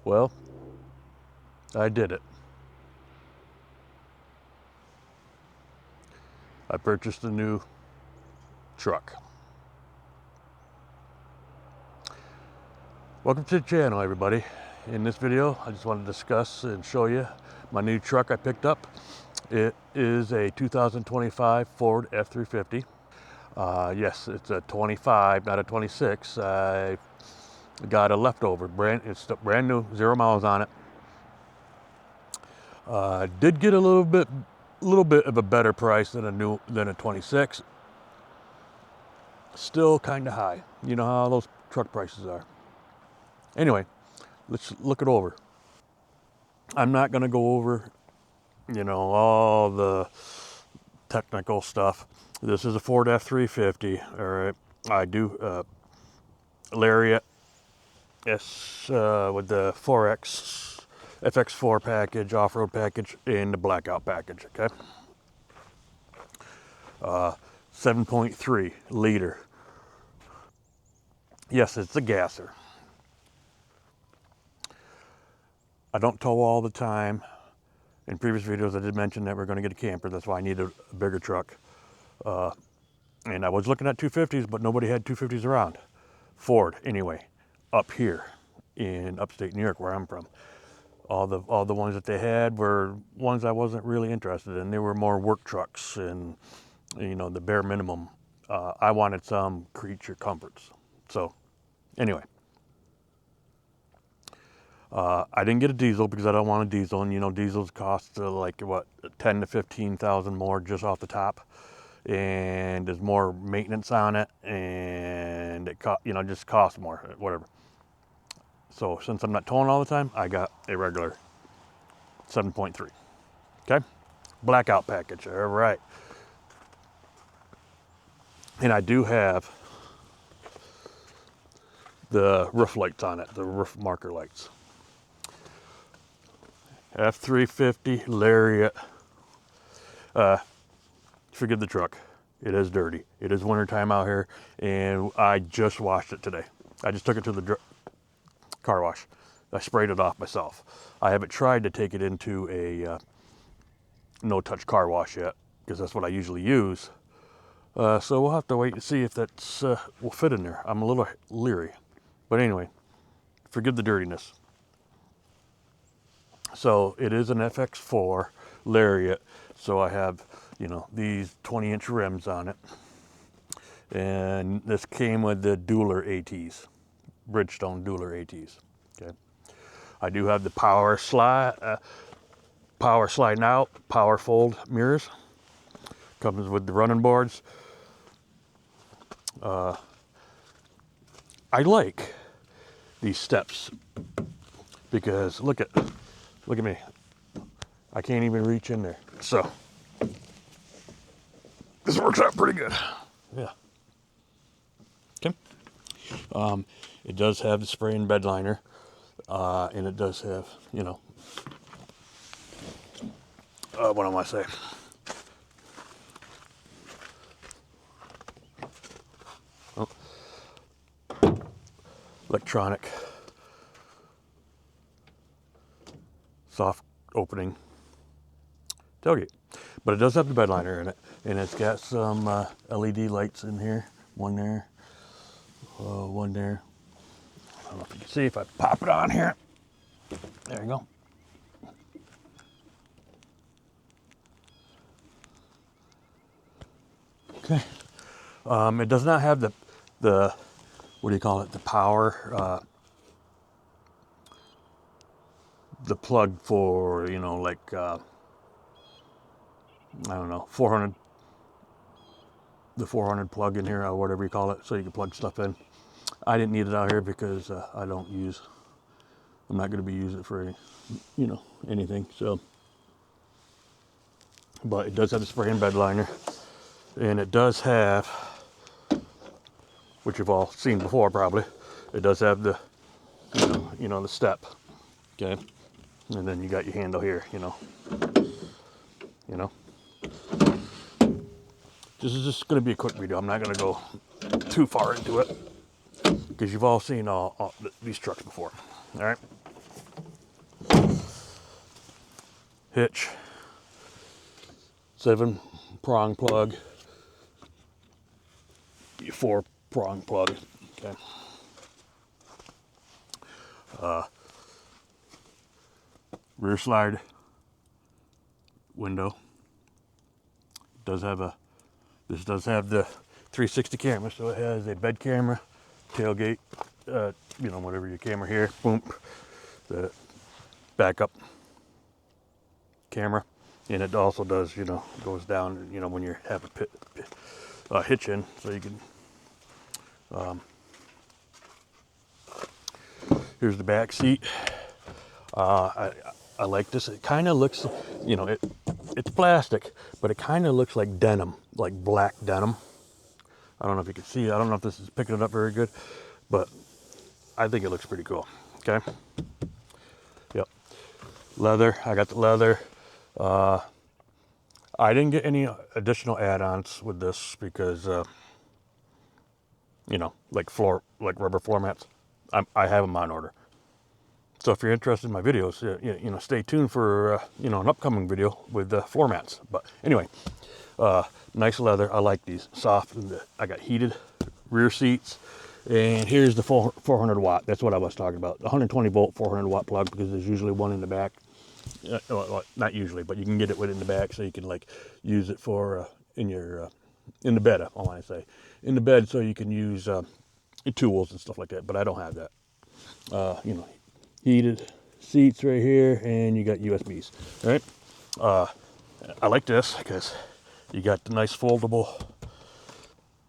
Well, I did it. I purchased a new truck. Welcome to the channel, everybody. In this video, I just want to discuss and show you my new truck I picked up. It is a 2025 Ford F350. Yes, it's a 25, not a 26. I got a leftover. It's brand new, 0 miles on it. Did get a little bit of a better price than a 26. Still kind of high. You know how those truck prices are. Anyway, let's look it over. I'm not going to go over, all the technical stuff. This is a Ford F350. All right, I do Lariat S with the 4X FX4 package, off-road package, and the blackout package. Okay, 7.3 liter. Yes, it's a gasser. I don't tow all the time. In previous videos, I did mention that we're going to get a camper. That's why I need a bigger truck. And I was looking at 250s, but nobody had 250s around. Ford, anyway, up here in upstate New York, where I'm from. All the ones that they had were ones I wasn't really interested in. They were more work trucks and, the bare minimum. I wanted some creature comforts. So, anyway. I didn't get a diesel because I don't want a diesel, and diesels cost like what 10 to 15,000 more just off the top, and there's more maintenance on it, and it just costs more, whatever. So since I'm not towing all the time, I got a regular 7.3. Okay, blackout package. All right, and I do have the roof lights on it, the roof marker lights. F350 Lariat. Forgive the truck. It is dirty. It is wintertime out here, and I just washed it today. I just took it to the car wash. I sprayed it off myself. I haven't tried to take it into a no-touch car wash yet, because that's what I usually use. So we'll have to wait and see if that's will fit in there. I'm a little leery. But anyway, forgive the dirtiness. So it is an FX4 Lariat. So I have, these 20-inch rims on it. And this came with the Dueler ATs, Bridgestone Dueler ATs. Okay. I do have the power sliding out, power fold mirrors. Comes with the running boards. I like these steps because look at me. I can't even reach in there. So this works out pretty good. Yeah. Okay. It does have the spray and bed liner, and it does have, what am I saying? Oh. Electronic soft opening tailgate, but it does have the bed liner in it, and it's got some LED lights in here. One there, one there. I don't know if you can see if I pop it on here. There you go. Okay. It does not have the what do you call it? The power. The plug for, like, I don't know, 400, the 400 plug in here, or whatever you call it, so you can plug stuff in. I didn't need it out here because I'm not going to be using it for any, anything, so. But it does have the spray and bed liner, and it does have, which you've all seen before probably, it does have the, the step, okay? And then you got your handle here, This is just going to be a quick video. I'm not going to go too far into it because you've all seen all these trucks before. All right. hitch, 7-prong plug, 4-prong plug. Okay. Rear slide window. This does have the 360 camera, so it has a bed camera, tailgate, whatever your camera here, boom, the backup camera, and it also does, goes down, when you have a hitch in, so you can. Here's the back seat. I like this. It kind of looks, it's plastic, but it kind of looks like denim, like black denim. I don't know if you can see it. I don't know if this is picking it up very good, but I think it looks pretty cool. Okay. Yep. Leather. I got the leather. I didn't get any additional add-ons with this because, like rubber floor mats. I have them on order. So if you're interested in my videos, stay tuned for an upcoming video with the floor mats. But anyway, nice leather. I like these, soft. I got heated rear seats, and here's the 400 watt. That's what I was talking about. 120 volt 400 watt plug, because there's usually one in the back. Well, not usually, but you can get it within the back, so you can like use it for in the bed. I want to say in the bed, so you can use tools and stuff like that. But I don't have that. Heated seats right here, and you got USBs, right? I like this because you got the nice foldable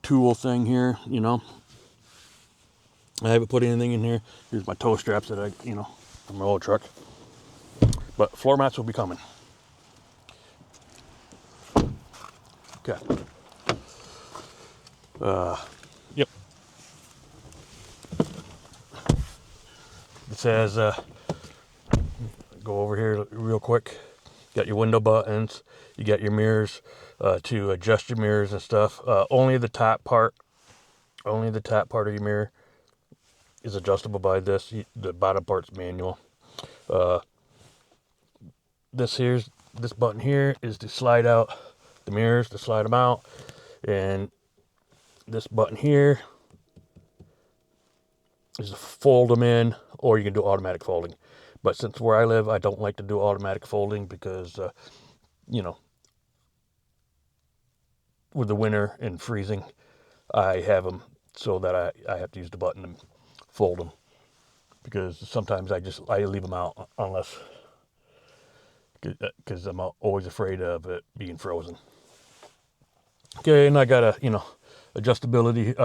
tool thing here, I haven't put anything in here. Here's my toe straps that from my old truck. But floor mats will be coming. Okay. Yep. It says, go over here real quick. Got your window buttons. You got your mirrors to adjust your mirrors and stuff. Only the top part of your mirror is adjustable by this. The bottom part's manual. This button here is to slide out the mirrors, to slide them out, and this button here is to fold them in, or you can do automatic folding. But since where I live, I don't like to do automatic folding because, with the winter and freezing, I have them so that I have to use the button and fold them, because sometimes I leave them out unless, because I'm always afraid of it being frozen. Okay, and I got a, adjustability,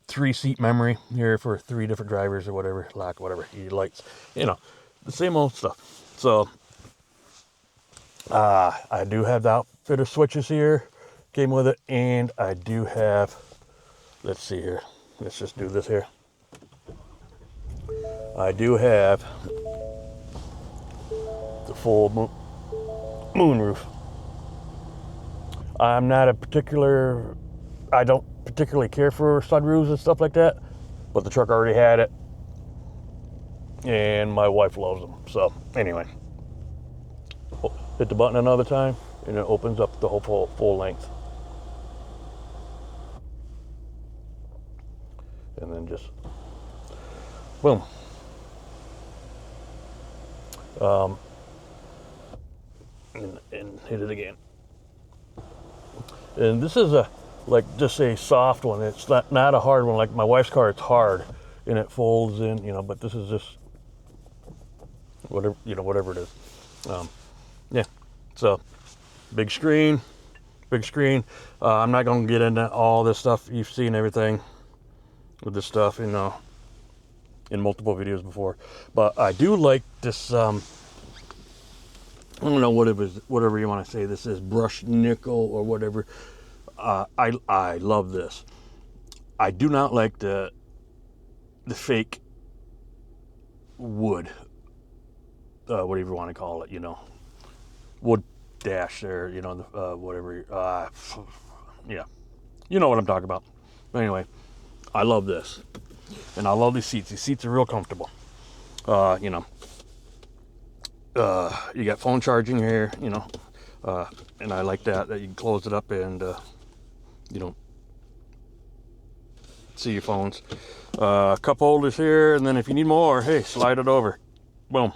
3-seat memory here for 3 different drivers or whatever, lock, whatever, your lights, the same old stuff. So, I do have the outfitter switches here, came with it, and I do have, let's see here, let's just do this here. I do have the full moonroof. I don't particularly care for sunroofs and stuff like that, but the truck already had it, and my wife loves them. So anyway, hit the button another time, and it opens up the whole full length. And then just boom. And hit it again. And this is just a soft one. It's not a hard one. Like my wife's car, it's hard and it folds in, but this is just whatever it is. Yeah. So big screen. I'm not going to get into all this stuff. You've seen everything with this stuff, in multiple videos before. But I do like this, I don't know what it was, whatever you want to say this is, brushed nickel or whatever. I love this. I do not like the fake wood, whatever you want to call it, wood dash there, whatever. Yeah, you know what I'm talking about. But anyway, I love this, and I love these seats. These seats are real comfortable. You got phone charging here, you know, and I like that you can close it up and you don't see your phones. Cup holders here, and then if you need more, hey, slide it over. Boom.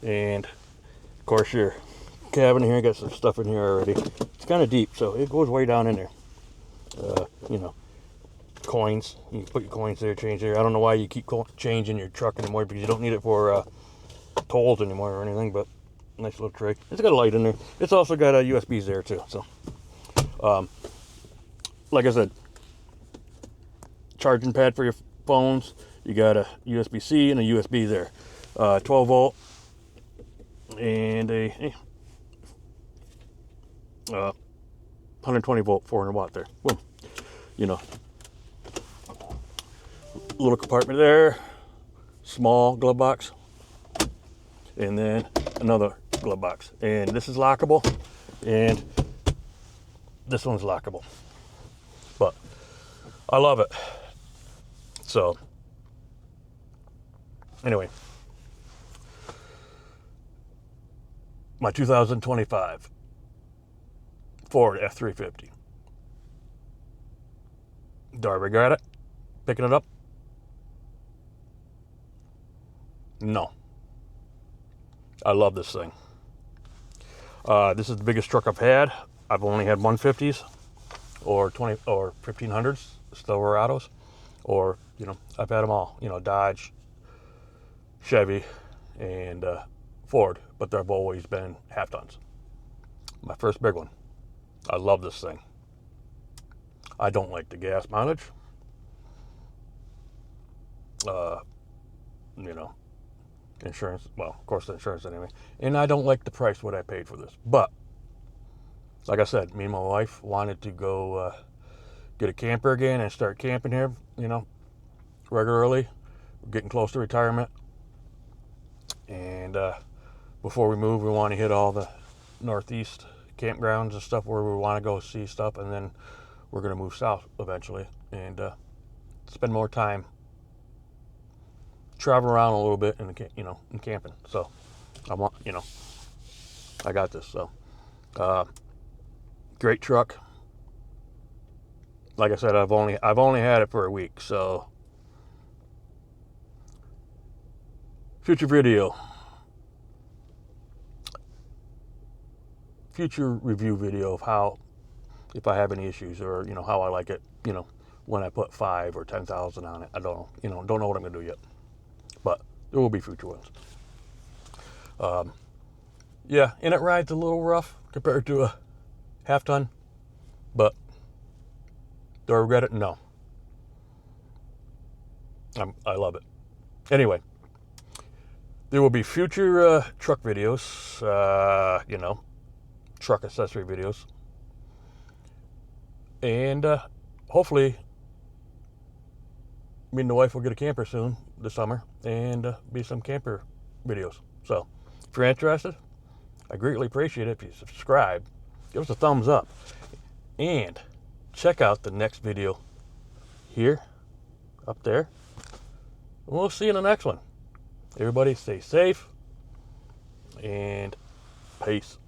And of course your cabin here, got some stuff in here already. It's kind of deep, so it goes way down in there. You know, coins. You can put your coins there, change there. I don't know why you keep change in your truck anymore, because you don't need it for tolls anymore or anything, but nice little tray. It's got a light in there. It's also got USBs there too. So, like I said, charging pad for your phones. You got a USB-C and a USB there. 12 volt and a 120 volt 400 watt there. Boom. You know, little compartment there, small glove box, and then another glove box. And this is lockable, and this one's lockable. But I love it. So anyway, my 2025 Ford F350. Do I regret it? Picking it up? No. I love this thing. This is the biggest truck I've had. I've only had 150s or 1500s, Silverados, or, you know, I've had them all. You know, Dodge, Chevy, and Ford, but they've always been half tons. My first big one. I love this thing. I don't like the gas mileage. You know, insurance, well, of course the insurance anyway. And I don't like the price what I paid for this. But, like I said, me and my wife wanted to go get a camper again and start camping here, you know, regularly. We're getting close to retirement. And before we move, we want to hit all the Northeast campgrounds and stuff where we want to go see stuff. And then we're going to move south eventually and spend more time travel around a little bit and, you know, in camping. So I want, you know, I got this. So great truck. Like I said, I've only had it for a week. So future review video of how, if I have any issues, or, you know, how I like it, you know, when I put 5 or 10,000 on it. I don't know, you know, don't know what I'm gonna do yet, but there will be future ones. Yeah, and it rides a little rough compared to a half ton, but do I regret it? No. I love it. Anyway, there will be future truck videos, you know, truck accessory videos, and hopefully me and the wife will get a camper soon this summer, and be some camper videos. So if you're interested, I greatly appreciate it if you subscribe, give us a thumbs up, and check out the next video here, up there. We'll see you in the next one. Everybody stay safe, and peace.